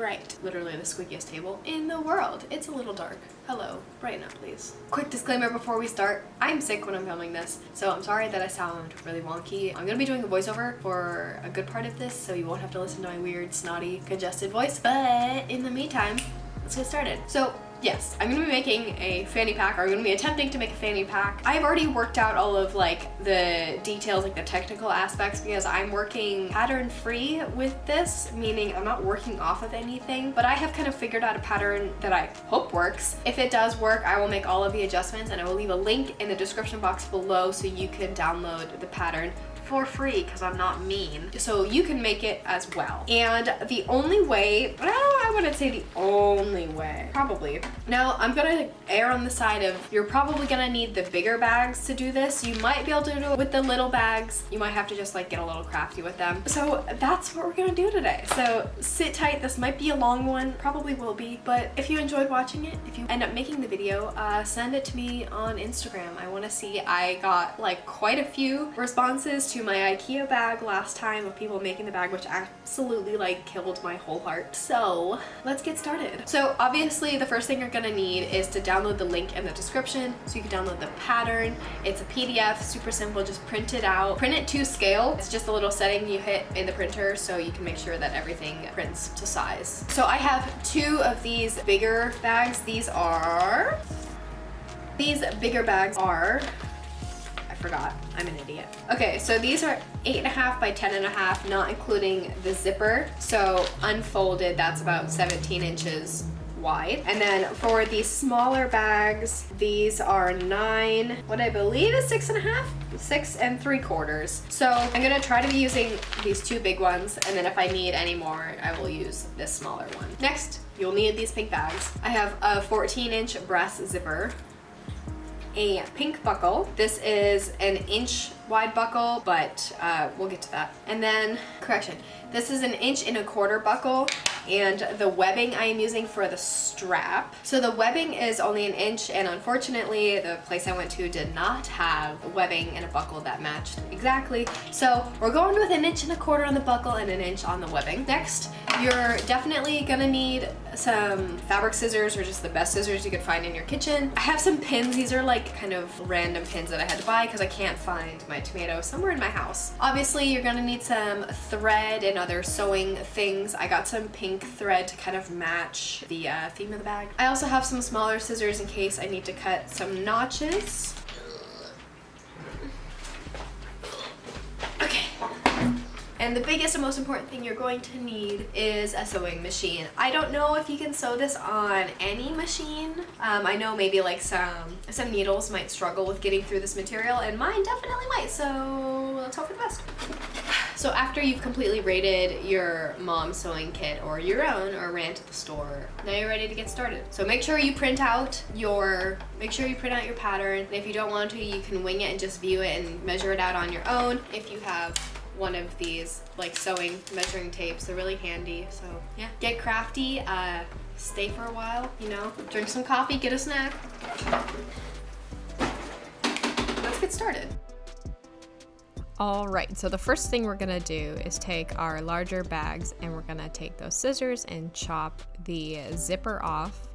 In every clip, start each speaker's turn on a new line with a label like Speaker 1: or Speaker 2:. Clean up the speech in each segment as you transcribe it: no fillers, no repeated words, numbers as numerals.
Speaker 1: Alright, literally the squeakiest table in the world. It's a little dark. Hello, brighten up please. Quick disclaimer before we start, I'm sick when I'm filming this, so I'm sorry that I sound really wonky. I'm gonna be doing a voiceover for a good part of this, so you won't have to listen to my weird, snotty, congested voice, but in the meantime, let's get started. So yes, I'm gonna be making a fanny pack, or I'm gonna be attempting to make a fanny pack. I've already worked out all of like the details, like the technical aspects, because I'm working pattern free with this, meaning I'm not working off of anything, but I have kind of figured out a pattern that I hope works. If it does work, I will make all of the adjustments, and I will leave a link in the description box below so you can download the pattern for free, because I'm not mean. So you can make it as well. And the only way, well, I wouldn't say the only way, probably. Now I'm gonna err on the side of, you're probably gonna need the bigger bags to do this. You might be able to do it with the little bags. You might have to just like get a little crafty with them. So that's what we're gonna do today. So sit tight, this might be a long one, probably will be, but if you enjoyed watching it, if you end up making the video, send it to me on Instagram. I wanna see. I got like quite a few responses to my IKEA bag last time of people making the bag, which absolutely like killed my whole heart. So let's get started. So obviously the first thing you're gonna need is to download the link in the description so you can download the pattern. It's a PDF, super simple, just print it out. Print it to scale. It's just a little setting you hit in the printer so you can make sure that everything prints to size. So I have two of these bigger bags. These bigger bags are, I forgot, I'm an idiot. Okay, so these are 8.5 by 10.5, not including the zipper. So unfolded, that's about 17 inches wide. And then for the smaller bags, these are 9, what I believe is 6.5, 6 3/4. So I'm gonna try to be using these two big ones, and then if I need any more, I will use this smaller one. Next, you'll need these pink bags. I have a 14-inch brass zipper, a pink buckle. This is an inch wide buckle, but we'll get to that. And then, correction, this is an 1.25 inch buckle, and the webbing I am using for the strap. So the webbing is only 1 inch, and unfortunately the place I went to did not have webbing and a buckle that matched exactly. So we're going with 1.25 inch on the buckle and 1 inch on the webbing. Next, you're definitely gonna need some fabric scissors, or just the best scissors you could find in your kitchen. I have some pins. These are like kind of random pins that I had to buy because I can't find my tomato somewhere in my house. Obviously, you're gonna need some thread and other sewing things. I got some pink thread to kind of match the theme of the bag. I also have some smaller scissors in case I need to cut some notches. Okay. And the biggest and most important thing you're going to need is a sewing machine. I don't know if you can sew this on any machine. I know maybe like some needles might struggle with getting through this material, and mine definitely might, so let's hope for the best. So after you've completely rated your mom's sewing kit or your own, or ran to the store, now you're ready to get started. So make sure you print out your pattern. And if you don't want to, you can wing it and just view it and measure it out on your own. If you have one of these like sewing measuring tapes, they're really handy. So yeah, get crafty, stay for a while, you know, drink some coffee, get a snack. Let's get started.
Speaker 2: All right, so the first thing we're gonna do is take our larger bags, and we're gonna take those scissors and chop the zipper off,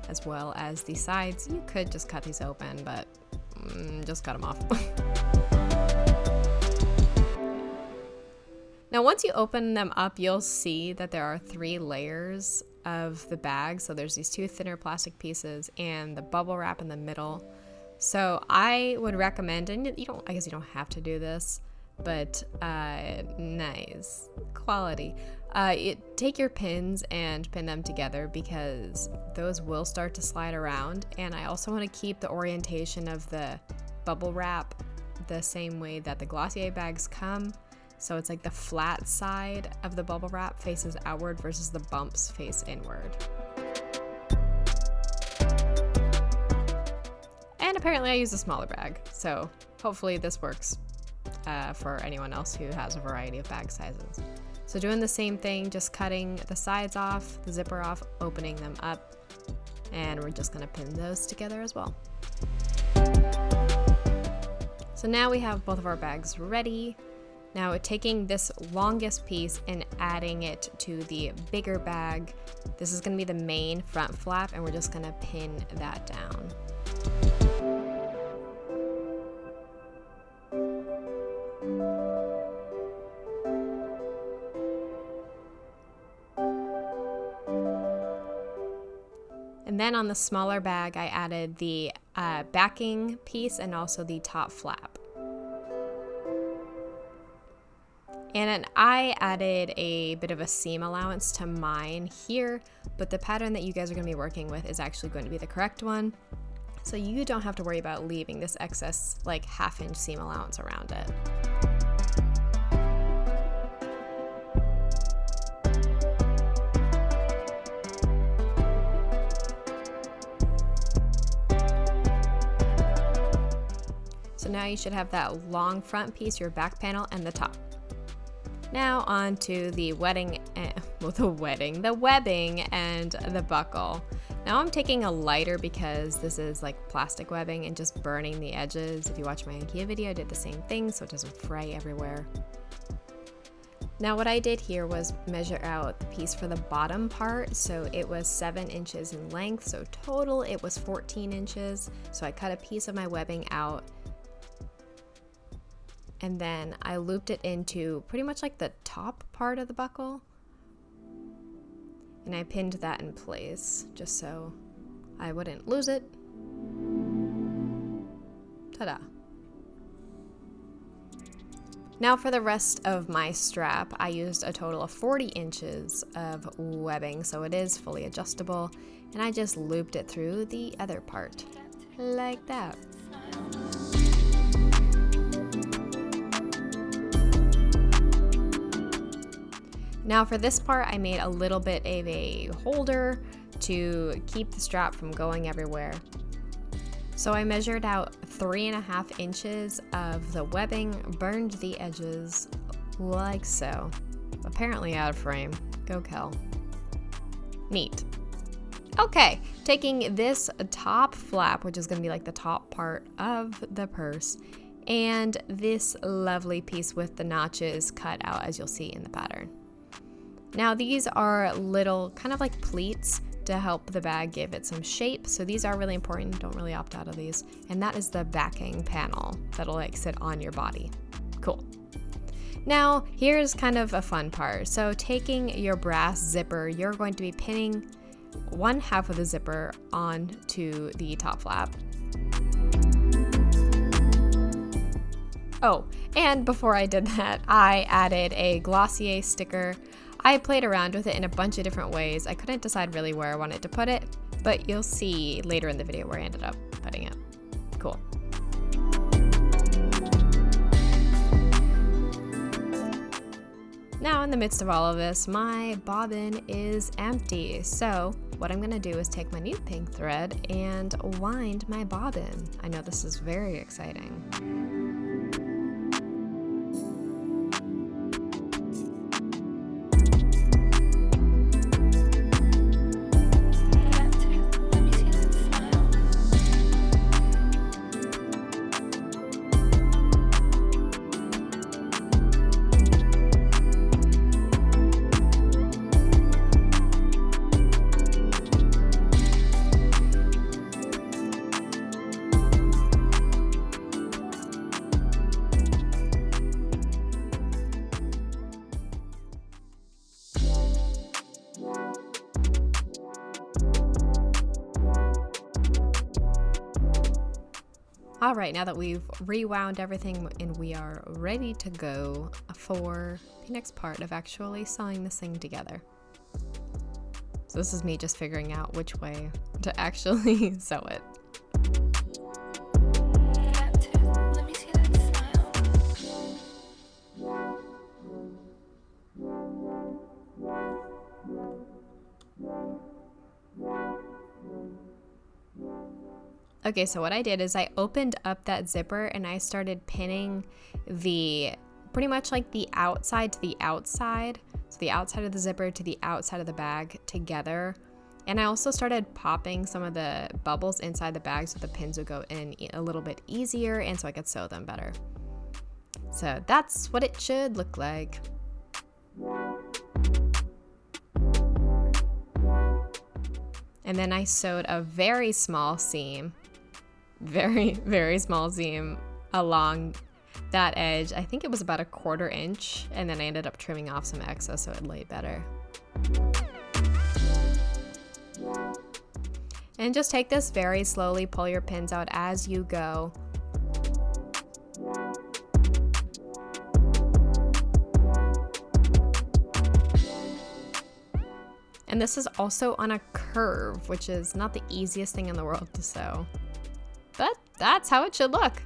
Speaker 2: as well as the sides. You could just cut these open, but just cut them off. Now, once you open them up, you'll see that there are 3 layers of the bag. So there's these 2 thinner plastic pieces and the bubble wrap in the middle. So I would recommend, and I guess you don't have to do this, but nice quality. Take your pins and pin them together, because those will start to slide around. And I also want to keep the orientation of the bubble wrap the same way that the Glossier bags come. So it's like the flat side of the bubble wrap faces outward versus the bumps face inward. And apparently I use a smaller bag, so hopefully this works for anyone else who has a variety of bag sizes. So doing the same thing, just cutting the sides off, the zipper off, opening them up, and we're just gonna pin those together as well. So now we have both of our bags ready. Now taking this longest piece and adding it to the bigger bag, this is going to be the main front flap, and we're just going to pin that down. And then on the smaller bag, I added the backing piece and also the top flap. And then I added a bit of a seam allowance to mine here, but the pattern that you guys are going to be working with is actually going to be the correct one. So you don't have to worry about leaving this excess like 1/2 inch seam allowance around it. So now you should have that long front piece, your back panel, and the top. Now on to the webbing and the buckle. Now I'm taking a lighter because this is like plastic webbing and just burning the edges. If you watch my IKEA video, I did the same thing so it doesn't fray everywhere. Now what I did here was measure out the piece for the bottom part. So it was 7 inches in length. So total it was 14 inches. So I cut a piece of my webbing out. And then I looped it into pretty much like the top part of the buckle. And I pinned that in place just so I wouldn't lose it. Ta-da. Now for the rest of my strap, I used a total of 40 inches of webbing, so it is fully adjustable. And I just looped it through the other part, like that. Now for this part, I made a little bit of a holder to keep the strap from going everywhere. So I measured out 3.5 inches of the webbing, burned the edges like so. Apparently out of frame. Go Kel. Neat. Okay, taking this top flap, which is going to be like the top part of the purse, and this lovely piece with the notches cut out as you'll see in the pattern. Now these are little kind of like pleats to help the bag give it some shape. So these are really important. Don't really opt out of these. And that is the backing panel that'll like sit on your body. Cool. Now here's kind of a fun part. So taking your brass zipper, you're going to be pinning 1/2 of the zipper onto the top flap. Oh, and before I did that, I added a Glossier sticker. I played around with it in a bunch of different ways. I couldn't decide really where I wanted to put it, but you'll see later in the video where I ended up putting it. Cool. Now in the midst of all of this, my bobbin is empty. So what I'm gonna do is take my new pink thread and wind my bobbin. I know this is very exciting. All right, now that we've rewound everything and we are ready to go for the next part of actually sewing this thing together. So this is me just figuring out which way to actually sew it.
Speaker 3: Let me see that
Speaker 2: Okay, so what I did is I opened up that zipper and I started pinning pretty much like the outside to the outside. So the outside of the zipper to the outside of the bag together. And I also started popping some of the bubbles inside the bag so the pins would go in a little bit easier and so I could sew them better. So that's what it should look like. And then I sewed a very small seam, very small seam along that edge. I think it was about 1/4 inch, and then I ended up trimming off some excess so it laid better. And just take this very slowly, pull your pins out as you go. And this is also on a curve, which is not the easiest thing in the world to sew. But that's how it should look.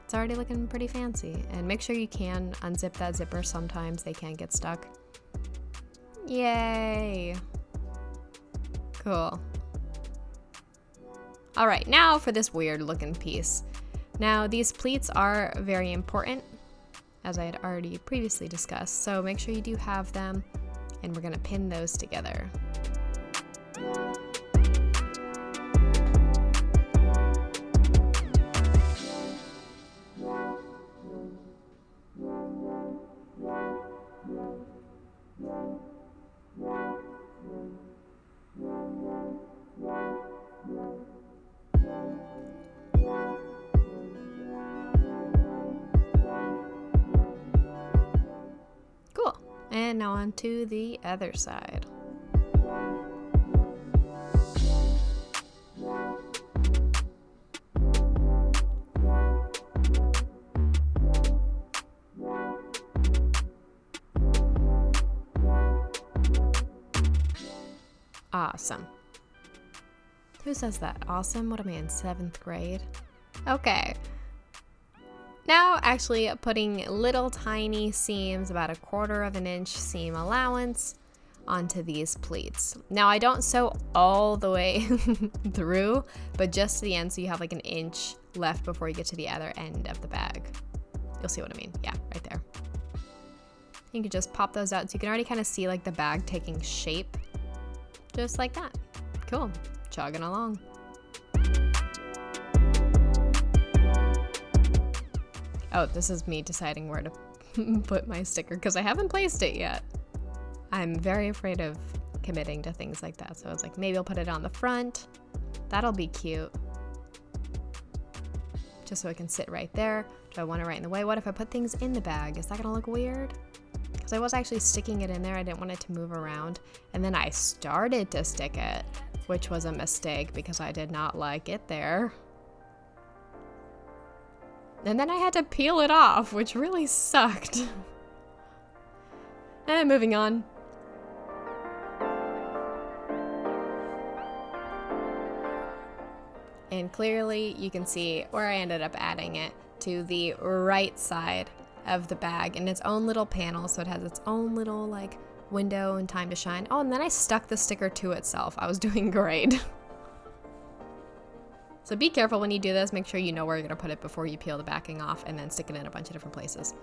Speaker 2: It's already looking pretty fancy. And make sure you can unzip that zipper. Sometimes they can get stuck. Yay! Cool. All right, now for this weird looking piece. Now these pleats are very important, as I had already previously discussed. So make sure you do have them. And we're gonna pin those together. Cool. And now on to the other side. Awesome. Who says that? Awesome? What am I in 7th grade? Okay. Now actually putting little tiny seams, about 1/4 inch seam allowance onto these pleats. Now I don't sew all the way through, but just to the end so you have like 1 inch left before you get to the other end of the bag. You'll see what I mean. Yeah, right there. You can just pop those out so you can already kind of see like the bag taking shape. Just like that. Cool. Chugging along. Oh, this is me deciding where to put my sticker because I haven't placed it yet. I'm very afraid of committing to things like that. So I was like, maybe I'll put it on the front. That'll be cute. Just so it can sit right there. Do I want it right in the way? What if I put things in the bag? Is that gonna look weird? Because I was actually sticking it in there. I didn't want it to move around. And then I started to stick it, which was a mistake because I did not like it there. And then I had to peel it off, which really sucked. And moving on. And clearly you can see where I ended up adding it to the right side of the bag in its own little panel, so it has its own little like window and time to shine. Oh, and then I stuck the sticker to itself. I was doing great. So be careful when you do this. Make sure you know where you're gonna put it before you peel the backing off and then stick it in a bunch of different places.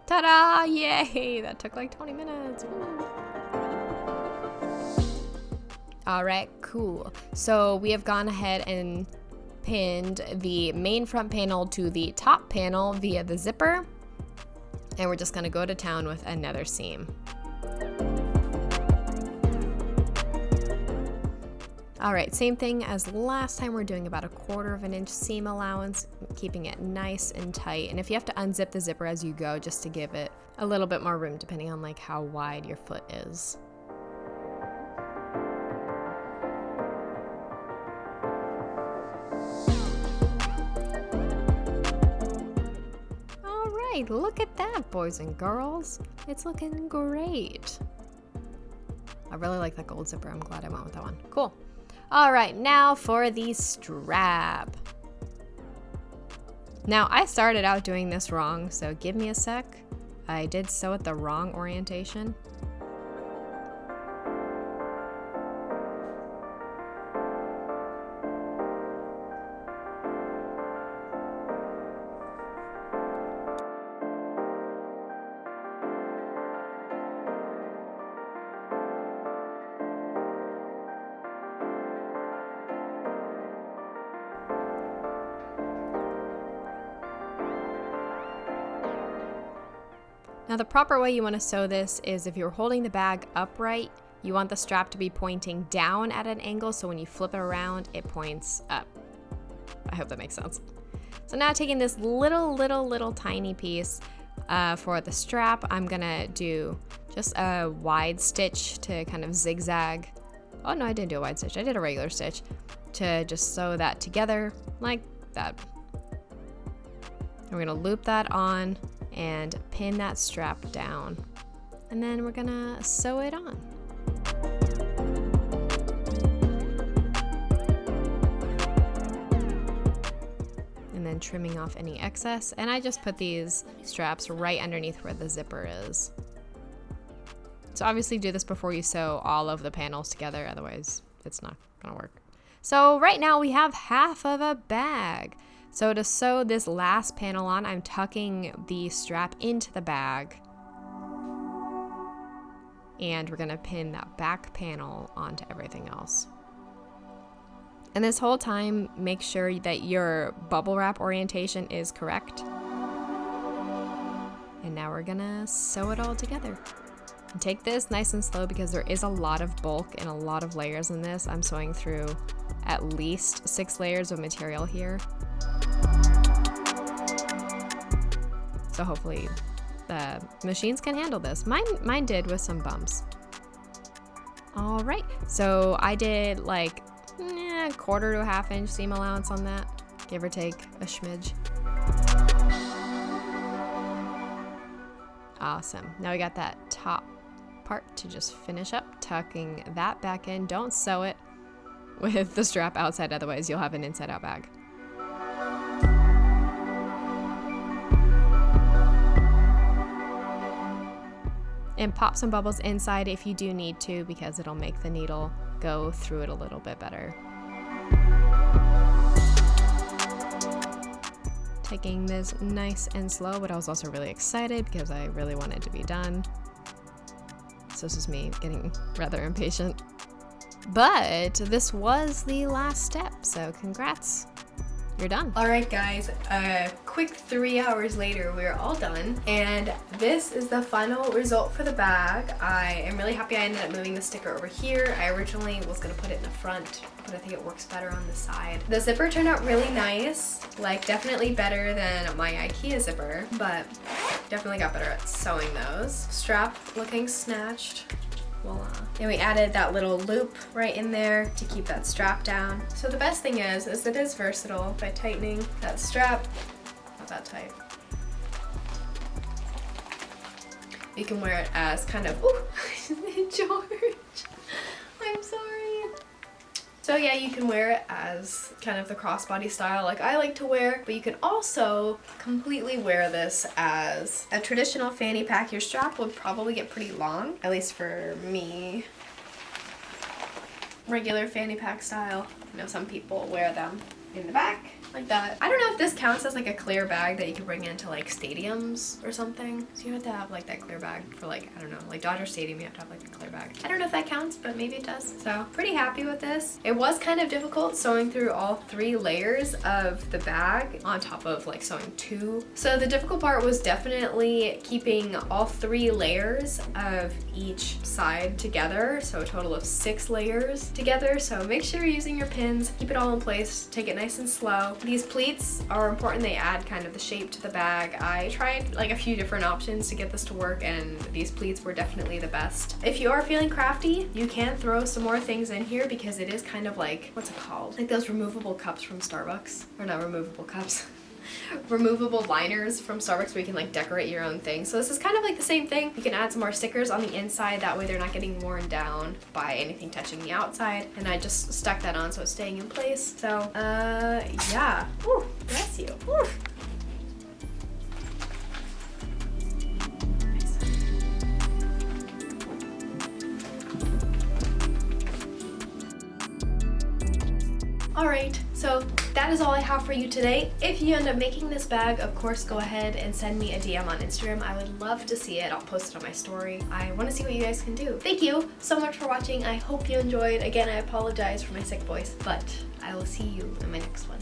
Speaker 2: Ta-da! Yay! That took like 20 minutes. Woo. All right, cool. So we have gone ahead and pinned the main front panel to the top panel via the zipper. And we're just gonna go to town with another seam. All right, same thing as last time. We're doing about 1/4 inch seam allowance, keeping it nice and tight. And if you have to unzip the zipper as you go, just to give it a little bit more room, depending on like how wide your foot is. All right, look at that, boys and girls. It's looking great. I really like that gold zipper. I'm glad I went with that one. Cool. All right, now for the strap. Now, I started out doing this wrong, so give me a sec. I did sew it the wrong orientation. Now the proper way you want to sew this is if you're holding the bag upright, you want the strap to be pointing down at an angle, so when you flip it around, it points up. I hope that makes sense. So now taking this little tiny piece for the strap, I'm gonna do just a wide stitch to kind of zigzag. Oh no, I didn't do a wide stitch, I did a regular stitch to just sew that together like that. We're gonna loop that on and pin that strap down. And then we're gonna sew it on. And then trimming off any excess. And I just put these straps right underneath where the zipper is. So obviously do this before you sew all of the panels together, otherwise it's not gonna work. So right now we have half of a bag. So to sew this last panel on, I'm tucking the strap into the bag. And we're gonna pin that back panel onto everything else. And this whole time, make sure that your bubble wrap orientation is correct. And now we're gonna sew it all together. And take this nice and slow because there is a lot of bulk and a lot of layers in this. I'm sewing through at least 6 layers of material here. So hopefully the machines can handle this. Mine did with some bumps. All right, so I did like a 1/4 to a 1/2 inch seam allowance on that, give or take a smidge. Awesome, now we got that top part to just finish up, tucking that back in. Don't sew it with the strap outside, otherwise you'll have an inside out bag. And pop some bubbles inside if you do need to, because it'll make the needle go through it a little bit better. Taking this nice and slow, but I was also really excited because I really wanted to be done. So this is me getting rather impatient. But this was the last step, so congrats. You're done.
Speaker 1: All right, guys, a quick 3 hours later, we're all done. And this is the final result for the bag. I am really happy I ended up moving the sticker over here. I originally was gonna put it in the front, but I think it works better on the side. The zipper turned out really nice, like definitely better than my IKEA zipper, but definitely got better at sewing those. Strap looking snatched. Voila. And we added that little loop right in there to keep that strap down. So the best thing is it is versatile by tightening that strap. Not that tight. You can wear it as kind of, ooh, George, I'm sorry. So yeah, you can wear it as kind of the crossbody style like I like to wear, but you can also completely wear this as a traditional fanny pack. Your strap would probably get pretty long, at least for me. Regular fanny pack style. I know some people wear them in the back like that. I don't know if this counts as like a clear bag that you can bring into like stadiums or something. So you have to have like that clear bag for like, I don't know, like Dodger Stadium, you have to have like a clear bag. I don't know if that counts, but maybe it does. So pretty happy with this. It was kind of difficult sewing through all 3 layers of the bag on top of like sewing 2. So the difficult part was definitely keeping all 3 layers of each side together. So a total of 6 layers together. So make sure you're using your pins, keep it all in place, take it nice and slow. These pleats are important. They add kind of the shape to the bag. I tried like a few different options to get this to work, and these pleats were definitely the best. If you are feeling crafty, you can throw some more things in here because it is kind of like, what's it called? Like those removable cups from Starbucks. Or not removable cups. Removable liners from Starbucks where you can like decorate your own thing. So this is kind of like the same thing. You can add some more stickers on the inside, that way they're not getting worn down by anything touching the outside. And I just stuck that on so it's staying in place. So yeah. Ooh, bless you. Ooh. Alright, so that is all I have for you today. If you end up making this bag, of course, go ahead and send me a DM on Instagram. I would love to see it. I'll post it on my story. I want to see what you guys can do. Thank you so much for watching. I hope you enjoyed. Again, I apologize for my sick voice, but I will see you in my next one.